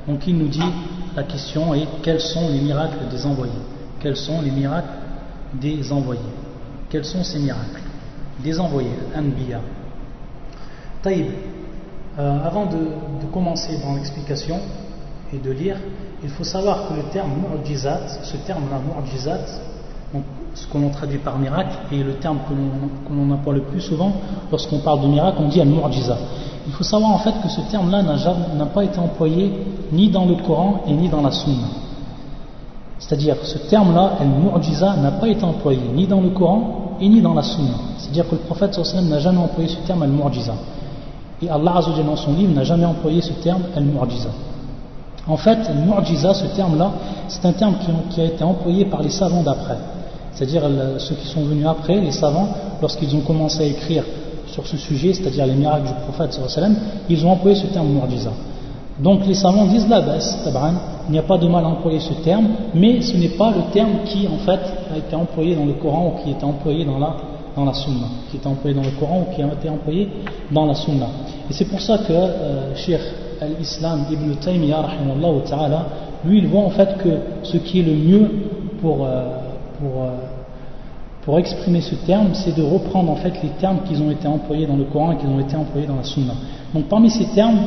Donc il nous dit, la question est quels sont les miracles des envoyés? Quels sont les miracles des envoyés? Quels sont ces miracles des envoyés, Anbiya? Taïb, avant de commencer dans l'explication et de lire, il faut savoir que le terme mu'jizat, ce terme-là, mu'jizat, donc ce qu'on traduit par miracle, est le terme que l'on emploie le plus souvent lorsqu'on parle de miracle, on dit al-mu'jiza. Il faut savoir en fait que ce terme-là n'a pas été employé ni dans le Coran et ni dans la Sunna. C'est-à-dire ce terme-là, al-mu'jiza, n'a pas été employé ni dans le Coran et ni dans la Sunna. C'est-à-dire que le prophète sallallahu alayhi wa sallam n'a jamais employé ce terme al-mu'jiza. Et Allah Azza wa Jalla dans son livre n'a jamais employé ce terme al-mu'jiza. En fait, al-mu'jiza, ce terme-là, c'est un terme qui a été employé par les savants d'après. C'est-à-dire ceux qui sont venus après, les savants, lorsqu'ils ont commencé à écrire sur ce sujet, c'est-à-dire les miracles du prophète sallallahu alayhi wa sallam, ils ont employé ce terme mu'jiza. Donc les savants disent la baisse, il n'y a pas de mal à employer ce terme, mais ce n'est pas le terme qui en fait a été employé dans le Coran ou qui était employé dans la Sunna, qui était employé dans le Coran ou qui a été employé dans la Sunna. Et c'est pour ça que Cheikh al-Islam Ibn Taymiyyah rahimahullah ta'ala, lui il voit en fait que ce qui est le mieux pour exprimer ce terme, c'est de reprendre en fait les termes qui ont été employés dans le Coran et qui ont été employés dans la Sunna. Donc parmi ces termes,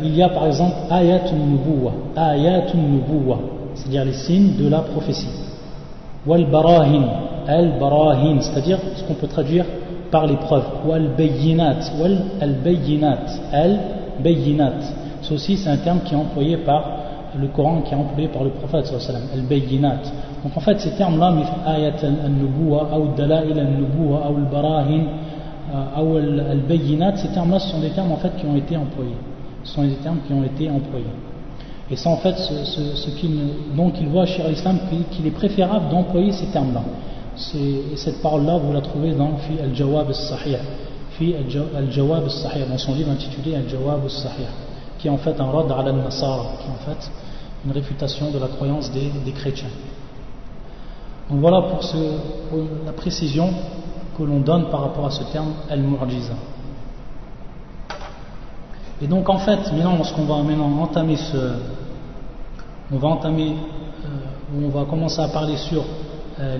il y a par exemple ayatun nubuwa, c'est-à-dire les signes de la prophétie. Wal barahin, al-barahin, c'est-à-dire ce qu'on peut traduire par les preuves. Wal bayyinat, al-bayyinat. Ça aussi c'est un terme qui est employé par le Coran, qui est employé par le prophète sallallahu alayhi wa sallam, al-bayyinat. Donc en fait ces termes-là, ayat al-nubuwa, ou dalail al-nubuwa, ou al-barahin, ou al-bayyinat, ces termes-là ce sont des termes en fait qui ont été employés. Ce sont des termes qui ont été employés. Et ça en fait, donc il voit chez l'islam qu'il est préférable d'employer ces termes-là. Et cette parole-là, vous la trouvez dans Fi al-Jawab al-Sahih, Fi al-Jawab al-Sahih, dans son livre intitulé Al-Jawab al-Sahih, qui est en fait un rad ala al-Nasara, qui est en fait une réfutation de la croyance des chrétiens. Donc voilà pour la précision que l'on donne par rapport à ce terme al-Mu'jiza. Et donc en fait, maintenant, lorsqu'on va entamer on va commencer à parler sur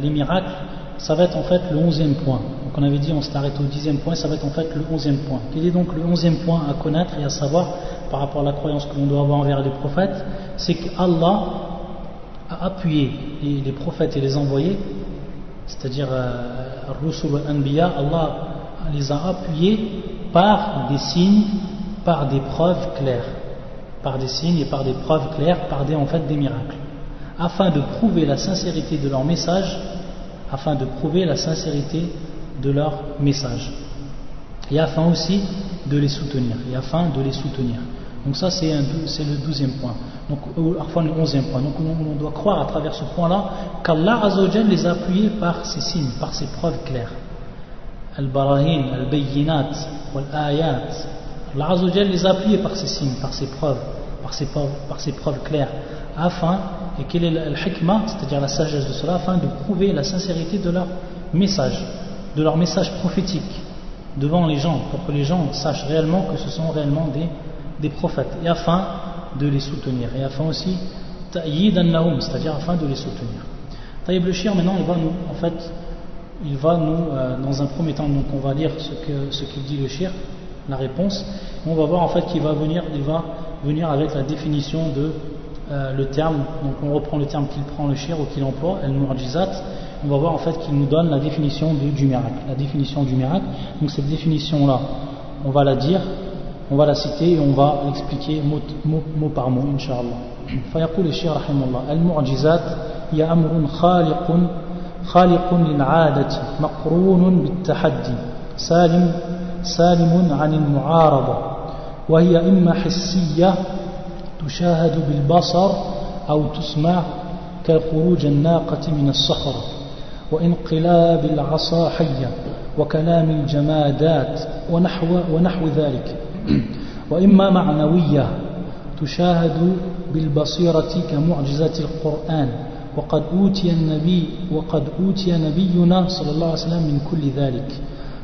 les miracles, ça va être en fait le 11e point. Donc on avait dit on s'est arrêté au 10e point, ça va être en fait le 11e point. Quel est donc le 11e point à connaître et à savoir par rapport à la croyance que l'on doit avoir envers les prophètes? C'est qu'Allah a appuyé les prophètes et les envoyés, c'est-à-dire Ar-Rusul al-Anbiya, Allah les a appuyés par des signes, par des preuves claires, par des signes et par des preuves claires, par des miracles, afin de prouver la sincérité de leur message, et afin aussi de les soutenir, Donc ça c'est le 12e point, donc enfin le 11e point. Donc on doit croire à travers ce point-là qu'Allah Azzawajal les a appuyés par ces signes, par ces preuves claires. Al-Barahin, Al-Bayyinat, Wal-Ayat. Allah Azzawajal les a appuyés par ces signes, par ces preuves claires, afin, et quelle est al-hikmah, c'est-à-dire la sagesse de cela, afin de prouver la sincérité de leur message prophétique devant les gens, pour que les gens sachent réellement que ce sont réellement des prophètes, et afin de les soutenir, et afin aussi ta'yidan lahum, c'est-à-dire afin de les soutenir. Taïb le Shir, maintenant il va nous dans un premier temps, donc on va lire ce qu'il dit le Shir, la réponse, et on va voir en fait qu'il va venir avec la définition de le terme. Donc on reprend le terme qu'il prend le Shir ou qu'il emploie, al-Mu'jizat. On va voir en fait qu'il nous donne la définition du miracle, donc cette définition là on va la dire, on va la citer et on va l'expliquer mot par mot, Inch'Allah. فيقول الشيخ رحمه الله: المعجزات هي أمر خالق للعادة مقرون بالتحدي سالم عن المعارضة، وهي إما حسية تشاهد بالبصر أو تسمع، كخروج الناقة من الصخرة، وانقلاب العصا حية، وكلام الجمادات ونحو ذلك، وإما معنوية تشاهد بالبصيرة كمعجزة القرآن، وقد أوتي نبينا صلى الله عليه وسلم من كل ذلك،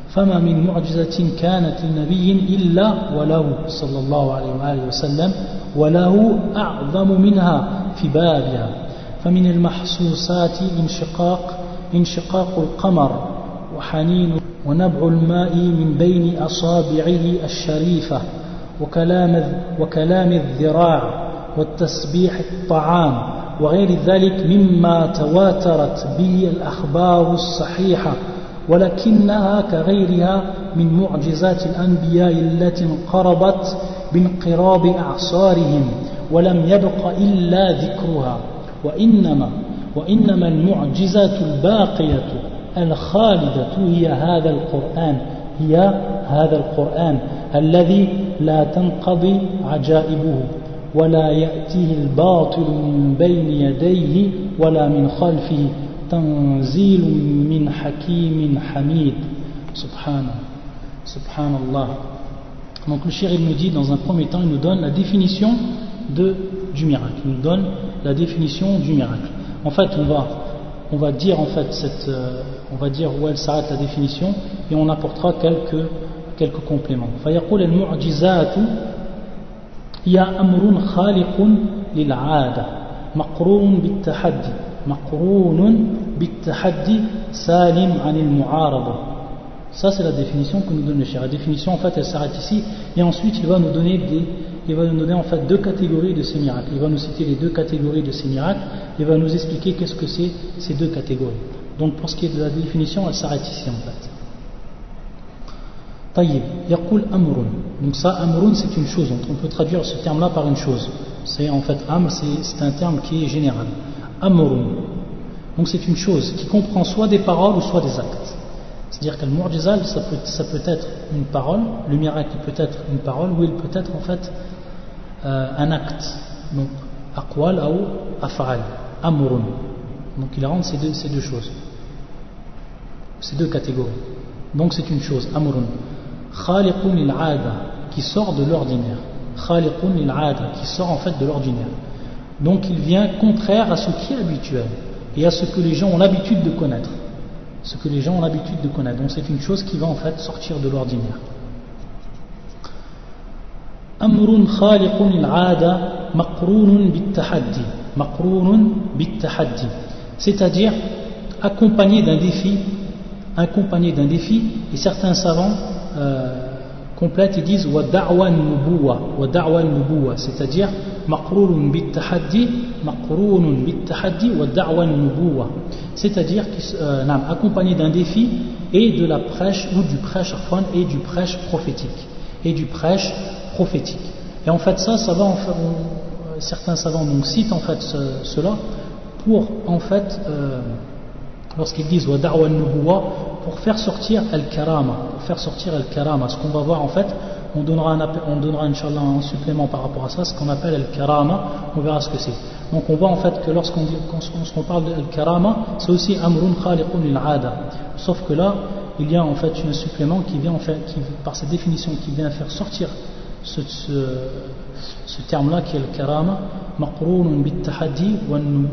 فما من معجزة كانت لنبي إلا وله صلى الله عليه وآله وسلم وله أعظم منها في بابها. فمن المحسوسات انشقاق القمر، وحنين ونبع الماء من بين أصابعه الشريفة، وكلام الذراع، والتسبيح الطعام، وغير ذلك مما تواترت به الأخبار الصحيحة، ولكنها كغيرها من معجزات الأنبياء التي انقربت بانقراض أعصارهم ولم يبق إلا ذكرها، وإنما المعجزات الباقية الخالدة هي هذا القرآن الذي لا تنقضي عجائبه، ولا يأتيه الباطل من بين يديه ولا من خلفه، تنزيل من حكيم حميد. Subhanallah. Donc le shir, il nous dit, dans un premier temps, il nous donne la définition du miracle. Il nous donne la définition du miracle. En fait, on va dire en fait on va dire où elle s'arrête la définition, et on apportera quelques compléments. فيقول المعجزات هي أمر خالق للعادة مقرون بالتحدي سالم عن المعارضة. Ça c'est la définition que nous donne le shir. La définition en fait elle s'arrête ici, et ensuite il va nous donner en fait deux catégories de ces miracles. Il va nous citer les deux catégories de ces miracles, et va nous expliquer qu'est-ce que c'est ces deux catégories. Donc pour ce qui est de la définition, elle s'arrête ici en fait. Tayyib, yaqul amrun. Donc ça, amrun, c'est une chose. On peut traduire ce terme-là par une chose. C'est en fait amr, c'est un terme qui est général. Amrun. Donc c'est une chose qui comprend soit des paroles ou soit des actes. C'est-à-dire que le mu'jizal, ça peut être une parole, le miracle peut être une parole, ou il peut être en fait un acte. Donc aqwal ou af'al, amrun. Donc il rentre ces deux choses. C'est deux catégories. Donc c'est une chose, amrun khaliqun lil-'ada, qui sort de l'ordinaire. Khaliqun lil-'ada, qui sort en fait de l'ordinaire. Donc il vient contraire à ce qui est habituel et à ce que les gens ont l'habitude de connaître. Ce que les gens ont l'habitude de connaître. Donc c'est une chose qui va en fait sortir de l'ordinaire. Amrun khaliqun lil-'ada maqrunun bit-tahaddi. Maqrunun bit-tahaddi. C'est-à-dire accompagné d'un défi, et certains savants complètent et disent wa da'wa an-nubuwwa, c'est-à-dire maqrunun bit-tahaddi wa da'wa an-nubuwwa, c'est-à-dire accompagné d'un défi et de la prêche ou du prêche et du prêche prophétique et en fait ça va en fait, certains savants donc citent en fait cela pour en fait lorsqu'ils disent wa da'wa an-nubuwwa, pour faire sortir al-karama, ce qu'on va voir en fait, on donnera Inch'Allah un supplément par rapport à ça, ce qu'on appelle al-karama, on verra ce que c'est. Donc on voit en fait que lorsqu'on parle de al-karama, c'est aussi amrun khaliqun lil-'ada, sauf que là il y a en fait un supplément qui vient en fait, par cette définition, qui vient faire sortir ce terme-là qui est le karama, maqrunun bit-tahaddi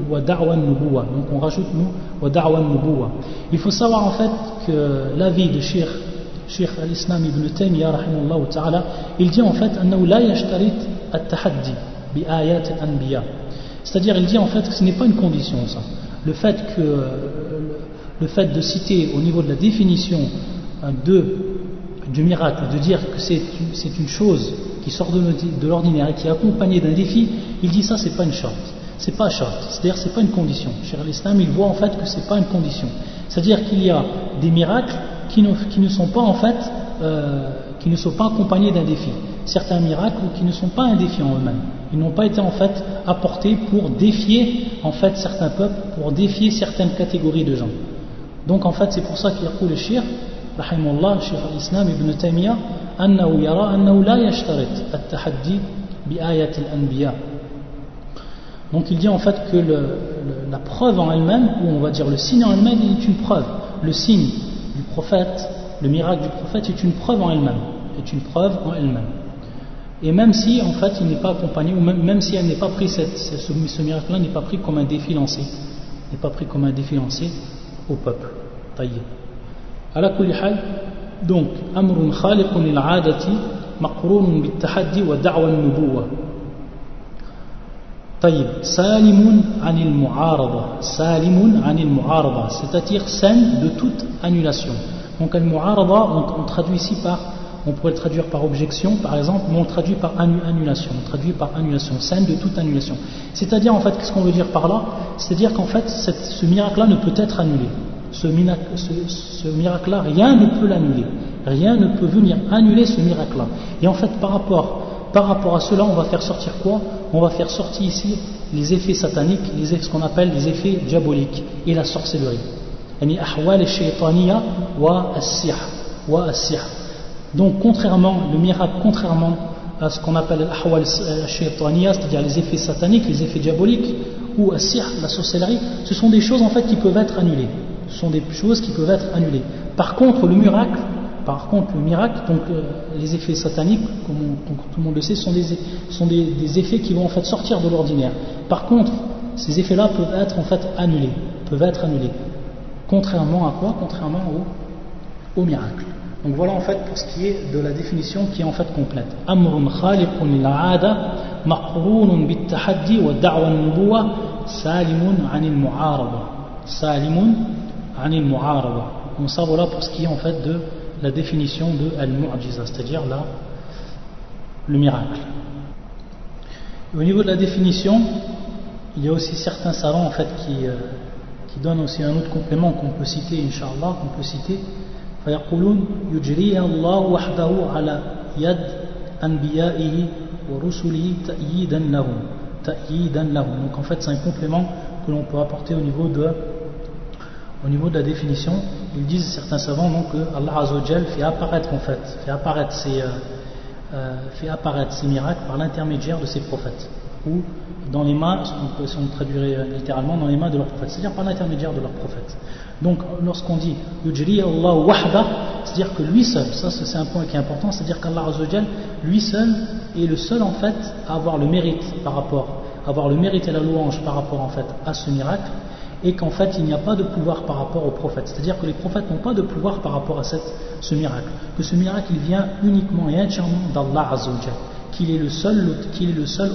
wa da'wa an-nubuwwa. Donc on rajoute nous wa da'wa an-nubuwwa. Il faut savoir en fait que l'avis de Cheikh al-Islam ibn Taymiyyah rahimahullah ta'ala, il dit en fait annahu la yashtarit at-tahaddi bi ayat al-anbiya. C'est-à-dire il dit en fait que ce n'est pas une condition ça. Le fait de citer au niveau de la définition du miracle, de dire que c'est une chose qui sort de l'ordinaire et qui est accompagnée d'un défi, il dit ça c'est pas une charte, c'est-à-dire c'est pas une condition. Cheikh al-Islam il voit en fait que c'est pas une condition, c'est-à-dire qu'il y a des miracles qui ne sont pas en fait qui ne sont pas accompagnés d'un défi, certains miracles qui ne sont pas un défi en eux-mêmes, ils n'ont pas été en fait apportés pour défier en fait certains peuples, pour défier certaines catégories de gens. Donc en fait c'est pour ça qu'il y a le shir rahimahullah, Cheikh al-Islam ibn Taymiyyah, annahu yara annahu la yashtarit at-tahaddi bi ayat al-anbiya. Donc il dit en fait que la preuve en elle-même, ou on va dire le signe en elle-même, est une preuve. Le signe du prophète, le miracle du prophète est une preuve en elle-même, Et même si en fait il n'est pas accompagné, ou même si elle n'est pas pris ce miracle-là n'est pas pris comme un défi lancé, au peuple. Taïeb. Ala kulli hal, donc amrun khaliqun lil-'adati maqrunun bit-tahaddi wa da'wa an-nubuwwa. Taïeb. Salimun 'anil mu'arada, c'est-à-dire saine de toute annulation. Donc al-mu'arada on traduit ici on pourrait le traduire par objection par exemple, mais on le traduit par annulation, saine de toute annulation. C'est-à-dire en fait, qu'est-ce qu'on veut dire par là? C'est-à-dire qu'en fait ce miracle-là ne peut être annulé. Ce miracle-là, rien ne peut l'annuler. Rien ne peut venir annuler ce miracle-là. Et en fait, par rapport à cela, on va faire sortir quoi? On va faire sortir ici les effets sataniques, ce qu'on appelle les effets diaboliques et la sorcellerie. Yani ahwal al-shaytaniya wa as-sihr. Donc, contrairement à ce qu'on appelle l'ahwal al-shaytaniya, c'est-à-dire les effets sataniques, les effets diaboliques, ou as-sihr, la sorcellerie, ce sont des choses en fait qui peuvent être annulées. Par contre, le miracle, donc les effets sataniques, comme tout le monde le sait, sont des effets qui vont en fait sortir de l'ordinaire. Par contre, ces effets-là peuvent être en fait annulés. Contrairement à quoi? Contrairement au miracle. Donc voilà en fait pour ce qui est de la définition qui est en fait complète. Amrun khaliqun lil-'ada maqrunun bit-tahaddi wa da'wa an-nubuwwa salimun 'anil mu'arada. Donc ça voilà pour ce qui est en fait de la définition de al-mu'jiza, c'est-à-dire le miracle. Et au niveau de la définition, il y a aussi certains savants en fait qui donnent aussi un autre complément qu'on peut citer, Inch'Allah, فيقولون يجريها الله وحده على يد أنبيائه ورسله تأييدا لهم. Donc en fait c'est un complément que l'on peut apporter au niveau de la définition. Ils disent certains savants donc que Allah Azza wa Jal fait apparaître ces miracles par l'intermédiaire de ses prophètes, ou dans les mains, si on traduirait littéralement, dans les mains de leurs prophètes, c'est-à-dire par l'intermédiaire de leurs prophètes. Donc lorsqu'on dit Yujri Allah wahda, c'est-à-dire que lui seul, ça c'est un point qui est important, c'est-à-dire qu'Allah Azza wa Jal, lui seul est le seul en fait à avoir le mérite et la louange par rapport en fait à ce miracle, et qu'en fait il n'y a pas de pouvoir par rapport aux prophètes, c'est-à-dire que les prophètes n'ont pas de pouvoir par rapport à ce miracle, que ce miracle il vient uniquement et entièrement d'Allah Azza wa Jal, qu'il est le seul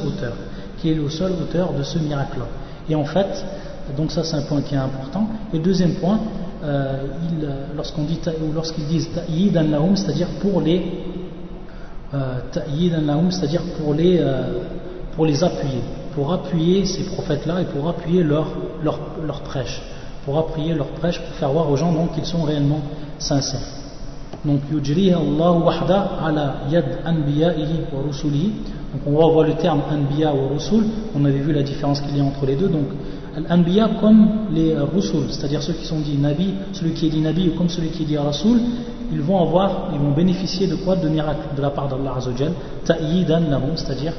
auteur de ce miracle-là. Et en fait, donc ça c'est un point qui est important. Et le deuxième point, lorsqu'ils disent ta'yidan lahum, c'est-à-dire pour les appuyer, pour appuyer ces prophètes-là et pour appuyer leur prêche, pour faire voir aux gens donc qu'ils sont réellement sincères. Donc yujriha Allah wahda ala yad anbiya'ihi wa rusulihi. Donc on va voir le terme anbiya wa rusul, on avait vu la différence qu'il y a entre les deux. Donc al-anbiya comme les rusul, c'est-à-dire ceux qui sont dits nabi, celui qui est dit nabi ou comme celui qui est dit rasul, ils vont bénéficier de quoi? De miracles de la part d'Allah Azza wa Jal, ta'yidan lahum, c'est-à-dire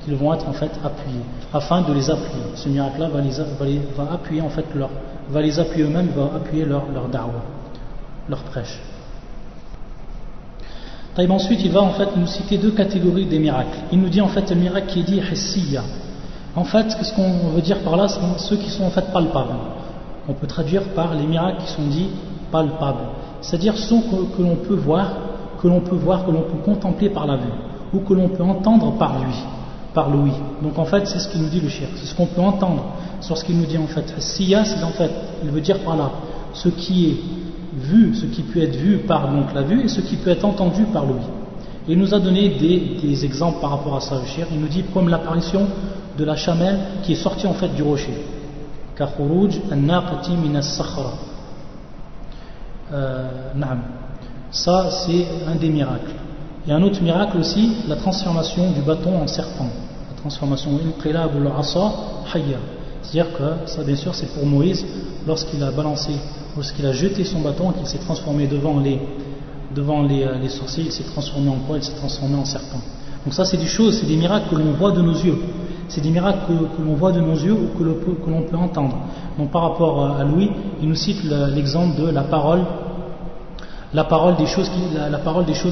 qu'ils vont être en fait appuyés, afin de les appuyer. Ce miracle-là va appuyer en fait va les appuyer eux-mêmes, va appuyer leur da'wa, leur prêche. Ensuite, il va en fait nous citer deux catégories des miracles. Il nous dit en fait le miracle qui est dit hissiya. En fait, ce qu'on veut dire par là, c'est ceux qui sont en fait palpables. On peut traduire par les miracles qui sont dits palpables. C'est-à-dire ceux que l'on peut voir, que l'on peut contempler par la vue, ou que l'on peut entendre par l'ouïe. Donc en fait, c'est ce qu'il nous dit le shir. C'est ce qu'on peut entendre. Sur ce qu'il nous dit en fait hissiya, c'est en fait, il veut dire par là ce qui est vu, ce qui peut être vu par donc la vue et ce qui peut être entendu par l'ouïe. Il nous a donné des exemples par rapport à ça, le shir. Il nous dit comme l'apparition de la chamelle qui est sortie en fait du rocher. Ka khuruj an-naqati min as-sakhra. Ça c'est un des miracles. Il y a un autre miracle aussi, la transformation du bâton en serpent. La transformation inqilab al-asa hayya. C'est-à-dire que ça bien sûr c'est pour Moïse lorsqu'il a jeté son bâton et qu'il s'est transformé devant les sorciers, il s'est transformé en quoi? Il s'est transformé en serpent. Donc ça c'est des miracles que l'on voit de nos yeux. C'est des miracles que l'on voit de nos yeux ou que l'on peut entendre. Donc par rapport à Louis, il nous cite l'exemple de la parole des choses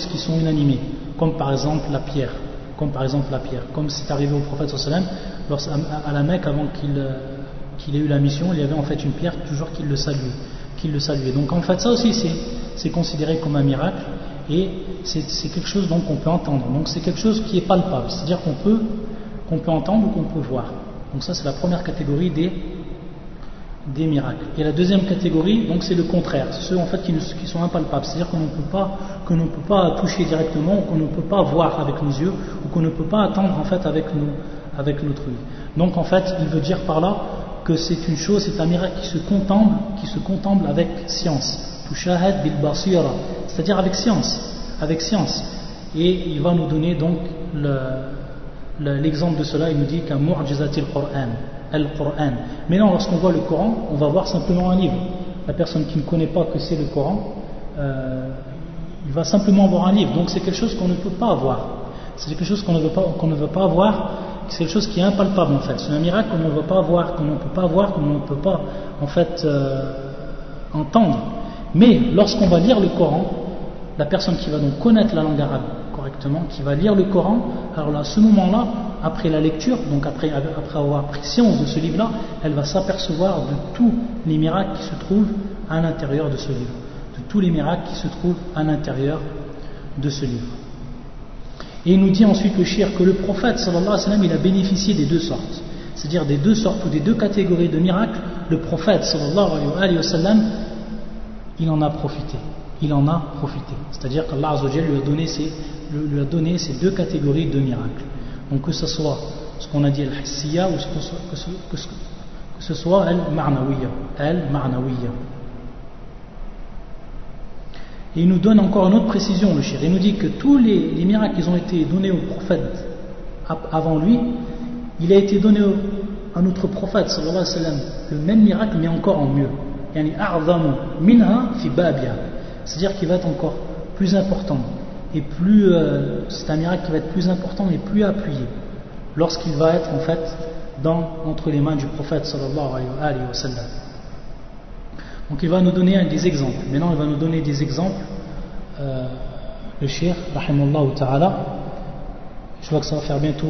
qui sont inanimées, comme par exemple la pierre. Comme c'est arrivé au prophète sallallahu alayhi wa sallam, à la Mecque, avant qu'il ait eu la mission, il y avait en fait une pierre toujours qui le saluait. Donc en fait ça aussi c'est considéré comme un miracle et c'est quelque chose donc qu'on peut entendre. Donc c'est quelque chose qui est palpable, c'est-à-dire qu'on peut entendre ou qu'on peut voir. Donc ça c'est la première catégorie des miracles. Et la deuxième catégorie, donc c'est le contraire, c'est ceux en fait qui sont impalpables, c'est-à-dire qu'on ne peut pas toucher directement, ou qu'on ne peut pas voir avec nos yeux, ou qu'on ne peut pas attendre en fait avec notre œil. Donc en fait, il veut dire par là que c'est un miracle qui se contemple avec science. Tushahad bil basira, c'est-à-dire avec science. Et il va nous donner donc l'exemple de cela. Il nous dit qu'un mu'jizatil Qur'an. Al-Qur'an. Mais non, lorsqu'on voit le Coran, on va voir simplement un livre. La personne qui ne connaît pas que c'est le Coran, il va simplement voir un livre. Donc c'est quelque chose qu'on ne peut pas voir. C'est quelque chose qu'on ne veut pas voir. C'est quelque chose qui est impalpable en fait. C'est un miracle qu'on ne veut pas voir, qu'on ne peut pas voir, qu'on ne peut pas en fait entendre. Mais lorsqu'on va lire le Coran, la personne qui va donc connaître la langue arabe correctement, qui va lire le Coran, alors à ce moment-là, après la lecture, donc après avoir pris science de ce livre-là, elle va s'apercevoir de tous les miracles qui se trouvent à l'intérieur de ce livre. De tous les miracles qui se trouvent à l'intérieur de ce livre. Et il nous dit ensuite le shir que le prophète sallallahu alayhi wa sallam il a bénéficié des deux sortes. C'est-à-dire des deux sortes ou des deux catégories de miracles, le prophète sallallahu alayhi wa sallam il en a profité. C'est-à-dire qu'Allah Azza wa Jalla lui a donné ces deux catégories de miracles. Donc que ce soit ce qu'on a dit al-hissiya ou que ce soit al-ma'nawiyya. Et il nous donne encore une autre précision, le shir. Il nous dit que tous les miracles qui ont été donnés au prophète avant lui, il a été donné à notre prophète sallallahu alayhi wa sallam le même miracle mais encore en mieux. Yani a'zamu minha fi babiha. C'est-à-dire qu'il va être encore plus important et plus c'est un miracle qui va être plus important et plus appuyé lorsqu'il va être en fait entre les mains du prophète sallallahu alayhi wa sallam. Donc il va nous donner des exemples. Maintenant il va nous donner des exemples. Le Cheikh, rahimahullah ta'ala, je vois que ça va faire bientôt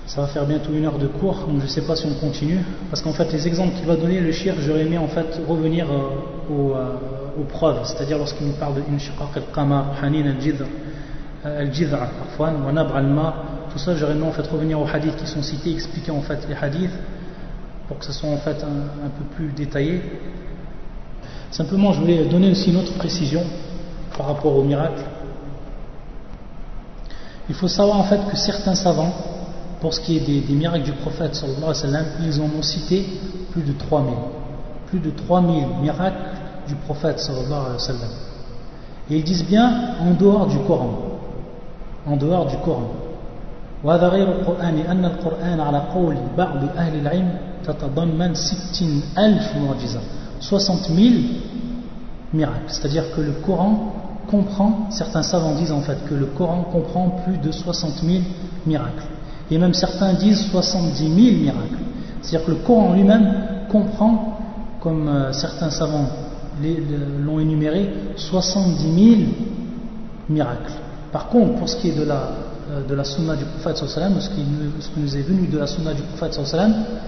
1 heure de cours, donc je ne sais pas si on continue, parce qu'en fait les exemples qu'il va donner, le Cheikh, j'aurais aimé en fait revenir aux preuves, c'est-à-dire lorsqu'il nous parle de inshiqaq al-qamar, hanin al-jid'a, wa nab' al-ma, tout ça, j'aurais aimé en fait revenir aux hadiths qui sont cités, expliquer en fait les hadiths pour que ce soit en fait un peu plus détaillé. Simplement, je voulais donner aussi une autre précision par rapport aux miracles. Il faut savoir en fait que certains savants, pour ce qui est des miracles du prophète sallallahu alayhi wa sallam, ils en ont cité plus de 3000. Plus de 3000 miracles du prophète sallallahu alayhi wa sallam. Et ils disent bien en dehors du Coran. En dehors du Coran. وهذا غير القرآن أن القرآن على قول بعض أهل العلم تتضمن 60,000 معجزة. 60 000 miracles. C'est-à-dire que le Coran comprend, certains savants disent en fait que le Coran comprend plus de 60 000 miracles. Et même certains disent 70 000 miracles. C'est-à-dire que le Coran lui-même comprend, comme certains savants l'ont énuméré, 70 000 miracles. Par contre, pour ce qui est de la sunna du prophète sallallahu alayhi wa sallam, ce qui nous est venu de la sunna du prophète sallallahu alayhi wa sallam,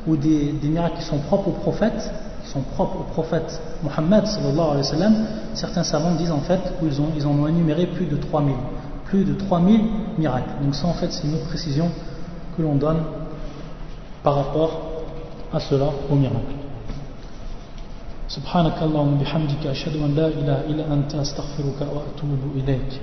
ou des miracles qui sont propres au prophète, Mohammed sallallahu alayhi wa sallam, certains savants disent en fait qu'ils en ont énuméré plus de 3000. Plus de 3000 miracles. Donc ça en fait c'est une autre précision que l'on donne par rapport à cela, au miracle. Subhanakallahumma bihamdika ashhadu an la ilaha illa anta astaghfiruka wa atubu ilayk.